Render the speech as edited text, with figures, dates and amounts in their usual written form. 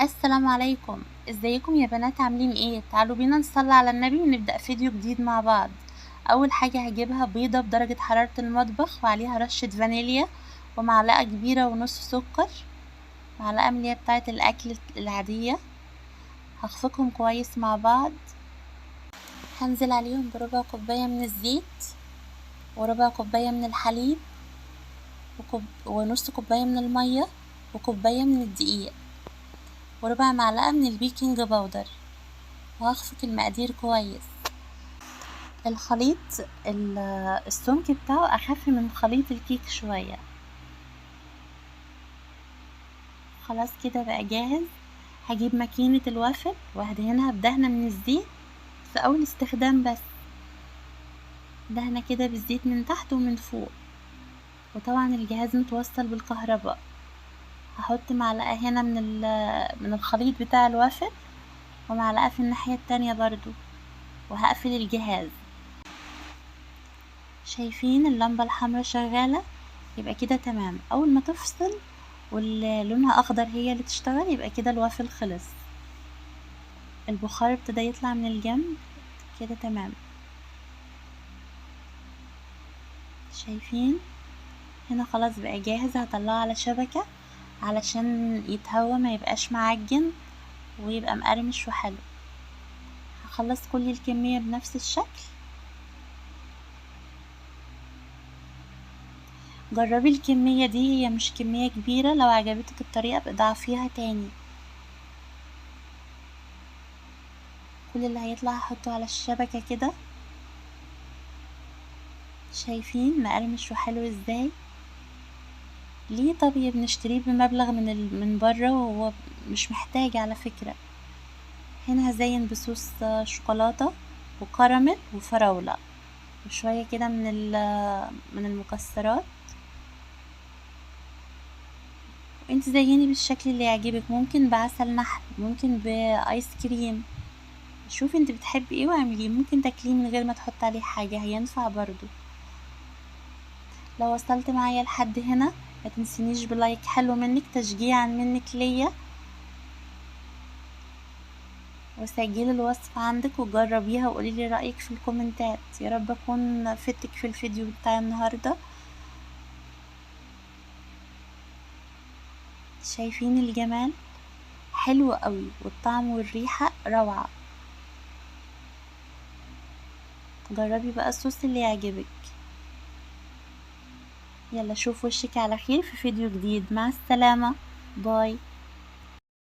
السلام عليكم. ازيكم يا بنات؟ عاملين ايه؟ تعالوا بينا نصلي على النبي ونبدأ فيديو جديد مع بعض. اول حاجة هجيبها بيضة بدرجة حرارة المطبخ وعليها رشة فانيليا ومعلقة كبيرة ونص سكر، معلقة من اللي هي بتاعة الاكل العادية. هخفقهم كويس مع بعض. هنزل عليهم بربع كوباية من الزيت وربع كوباية من الحليب ونص كوباية من المية وكوباية من الدقيق وربع معلقة من البيكنج باودر، وهخفق المقادير كويس. الخليط السمك بتاعه اخف من خليط الكيك شوية. خلاص كده بقى جاهز. هجيب ماكينة الوافل وهدهنها بدهنة من الزيت في اول استخدام، بس دهنة كده بالزيت من تحت ومن فوق، وطبعا الجهاز متوصل بالكهرباء. هحط معلقة هنا من الخليط بتاع الوافل ومعلقة في الناحية التانية برضو، وهقفل الجهاز. شايفين اللمبة الحمراء شغالة؟ يبقى كده تمام. اول ما تفصل واللي لونها اخضر هي اللي تشتغل يبقى كده الوافل خلص. البخار ابتدى يطلع من الجنب، كده تمام. شايفين؟ هنا خلاص بقى جاهز. هطلعه على شبكة علشان يتهوى ما يبقاش معجن ويبقى مقرمش وحلو. هخلص كل الكمية بنفس الشكل. جربي الكمية دي، هي مش كمية كبيرة. لو عجبتك الطريقة ابقي ضعفيها تاني. كل اللي هيطلع هحطه على الشبكة كده. شايفين مقرمش وحلو ازاي؟ ليه؟ طبيعي بنشتريه بمبلغ من بره وهو مش محتاج على فكرة. هنا هزين بصوص شوكولاتة وكراميل وفراولة وشوية كده من المكسرات. انت زيني بالشكل اللي يعجبك، ممكن بعسل نحل، ممكن بايس كريم. شوفي انت بتحبي ايه واعمليه. ممكن تاكليه من غير ما تحط عليه حاجة، هينفع برضو. لو وصلت معايا لحد هنا ما تنسينيش بلايك حلو منك، تشجيعا منك ليا، وسجلي الوصفة عندك وجربيها وقوليلي رأيك في الكومنتات. يا رب اكون فدتك في الفيديو بتاع النهاردة. شايفين الجمال؟ حلو قوي، والطعم والريحة روعة. جربي بقى الصوص اللي يعجبك. يلا شوف وشك على خير في فيديو جديد. مع السلامة. باي.